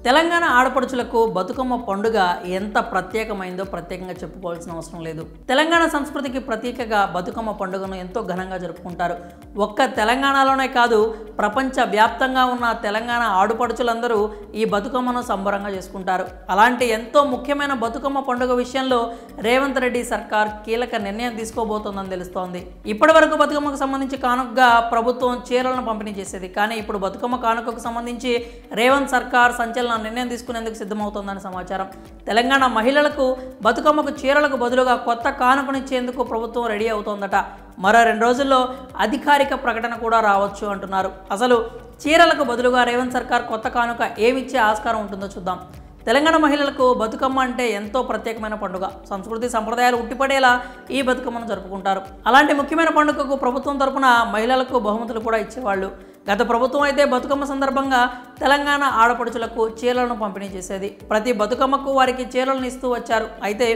తెలంగాణ ఆడపడుచులకు బతుకమ్మ పండుగ ఎంత ప్రత్యేకమైందో ప్రత్యేకంగా చెప్పుకోవాల్సిన అవసరం లేదు. తెలంగాణ సంస్కృతికి ప్రతీకగా బతుకమ్మ పండుగను ఎంతో ఘనంగా జరుపుకుంటారు. ఒక్క తెలంగాణలోనే కాదు, ప్రపంచ వ్యాప్తంగా ఉన్న తెలంగాణ ఆడపడుచులందరూ ఈ బతుకమ్మను సంబరంగా చేసుకుంటారు. అలాంటి ఎంతో ముఖ్యమైన బతుకమ్మ పండుగ విషయంలో రేవంత్ రెడ్డి సర్కార్ కీలక నిర్ణయం తీసుకోబోతోందని తెలుస్తోంది. ఇప్పటి వరకు బతుకమ్మకు సంబంధించి కానుకగా ప్రభుత్వం చీరలను పంపిణీ చేసేది. కానీ ఇప్పుడు బతుకమ్మ కానుకకు సంబంధించి రేవంత్ సర్కార్ సంచలన నిర్ణయం తీసుకునేందుకు సిద్ధమవుతోందని సమాచారం. తెలంగాణ మహిళలకు బతుకమ్మకు చీరలకు బదులుగా కొత్త కానుకనిచ్చేందుకు ప్రభుత్వం రెడీ అవుతోందట. మరో 2 రోజుల్లో అధికారిక ప్రకటన కూడా రావచ్చు అంటున్నారు. అసలు చీరలకు బదులుగా రేవంత్ సర్కార్ కొత్త కానుక ఏమిచ్చే ఆస్కారం ఉంటుందో చూద్దాం. తెలంగాణ మహిళలకు బతుకమ్మ అంటే ఎంతో ప్రత్యేకమైన పండుగ. సంస్కృతి సంప్రదాయాలు ఉట్టిపడేలా ఈ బతుకమ్మను జరుపుకుంటారు. అలాంటి ముఖ్యమైన పండుగకు ప్రభుత్వం తరపున మహిళలకు బహుమతులు కూడా ఇచ్చేవాళ్ళు. గత ప్రభుత్వం అయితే బతుకమ్మ సందర్భంగా తెలంగాణ ఆడపడుచులకు చీరలను పంపిణీ చేసేది. ప్రతి బతుకమ్మకు వారికి చీరలను ఇస్తూ వచ్చారు. అయితే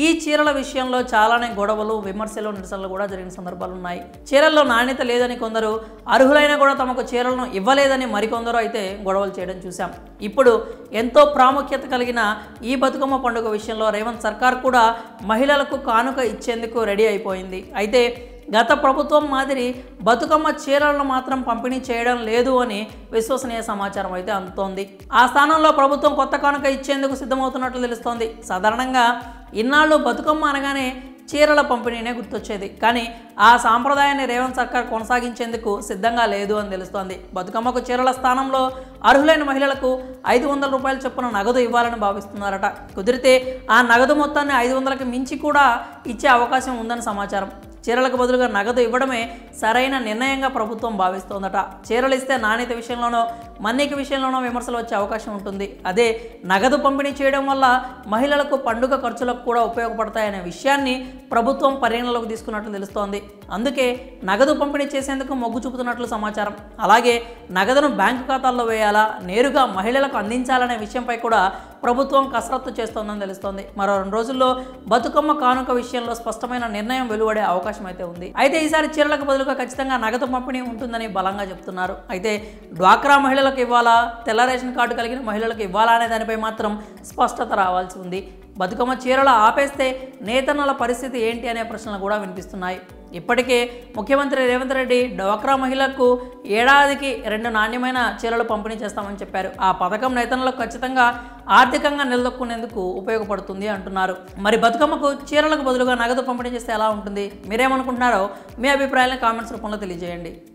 ఈ చీరల విషయంలో చాలానే గొడవలు, విమర్శలు, నిరసనలు కూడా జరిగిన సందర్భాలు ఉన్నాయి. చీరల్లో నాణ్యత లేదని కొందరు, అర్హులైన కూడా తమకు చీరలను ఇవ్వలేదని మరికొందరు అయితే గొడవలు చేయడం చూశాం. ఇప్పుడు ఎంతో ప్రాముఖ్యత కలిగిన ఈ బతుకమ్మ పండుగ విషయంలో రేవంత్ సర్కార్ కూడా మహిళలకు కానుక ఇచ్చేందుకు రెడీ అయిపోయింది. అయితే గత ప్రభుత్వం మాదిరి బతుకమ్మ చీరలను మాత్రం పంపిణీ చేయడం లేదు అని విశ్వసనీయ సమాచారం అయితే అందుతోంది. ఆ స్థానంలో ప్రభుత్వం కొత్త కానుక ఇచ్చేందుకు సిద్ధమవుతున్నట్లు తెలుస్తోంది. సాధారణంగా ఇన్నాళ్ళు బతుకమ్మ అనగానే చీరల పంపిణీనే గుర్తొచ్చేది. కానీ ఆ సాంప్రదాయాన్ని రేవంత్ సర్కార్ కొనసాగించేందుకు సిద్ధంగా లేదు అని తెలుస్తోంది. బతుకమ్మకు చీరల స్థానంలో అర్హులైన మహిళలకు 500 రూపాయల చొప్పున నగదు ఇవ్వాలని భావిస్తున్నారట. కుదిరితే ఆ నగదు మొత్తాన్ని 500కి మించి కూడా ఇచ్చే అవకాశం ఉందని సమాచారం. చీరలకు బదులుగా నగదు ఇవ్వడమే సరైన నిర్ణయంగా ప్రభుత్వం భావిస్తోందట. చీరలు ఇస్తే నాణ్యత విషయంలోనో మన్నిక విషయంలోనో విమర్శలు వచ్చే అవకాశం ఉంటుంది. అదే నగదు పంపిణీ చేయడం వల్ల మహిళలకు పండుగ ఖర్చులకు కూడా ఉపయోగపడతాయనే విషయాన్ని ప్రభుత్వం పరిగణలోకి తీసుకున్నట్లు తెలుస్తోంది. అందుకే నగదు పంపిణీ చేసేందుకు మొగ్గు చూపుతున్నట్లు సమాచారం. అలాగే నగదును బ్యాంకు ఖాతాల్లో వేయాలా, నేరుగా మహిళలకు అందించాలనే విషయంపై కూడా ప్రభుత్వం కసరత్తు చేస్తోందని తెలుస్తోంది. మరో 2 రోజుల్లో బతుకమ్మ కానుక విషయంలో స్పష్టమైన నిర్ణయం వెలువడే అవకాశం అయితే ఉంది. అయితే ఈసారి చీరలకు బదులుగా ఖచ్చితంగా నగదు పంపిణీ ఉంటుందని బలంగా చెప్తున్నారు. అయితే డ్వాక్రా మహిళలకు ఇవ్వాలా, తెల్ల రేషన్ కార్డు కలిగిన మహిళలకు ఇవ్వాలా అనే దానిపై మాత్రం స్పష్టత రావాల్సి ఉంది. బతుకమ్మ చీరలు ఆపేస్తే నేతన్నల పరిస్థితి ఏంటి అనే ప్రశ్నలు కూడా వినిపిస్తున్నాయి. ఇప్పటికే ముఖ్యమంత్రి రేవంత్ రెడ్డి డ్వాక్రా మహిళలకు ఏడాదికి 2 నాణ్యమైన చీరలు పంపిణీ చేస్తామని చెప్పారు. ఆ పథకం నేతన్నలకు ఖచ్చితంగా ఆర్థికంగా నిలదొక్కునేందుకు ఉపయోగపడుతుంది అంటున్నారు. మరి బతుకమ్మకు చీరలకు బదులుగా నగదు పంపిణీ చేస్తే ఎలా ఉంటుంది? మీరేమనుకుంటున్నారో మీ అభిప్రాయాలను కామెంట్స్ రూపంలో తెలియజేయండి.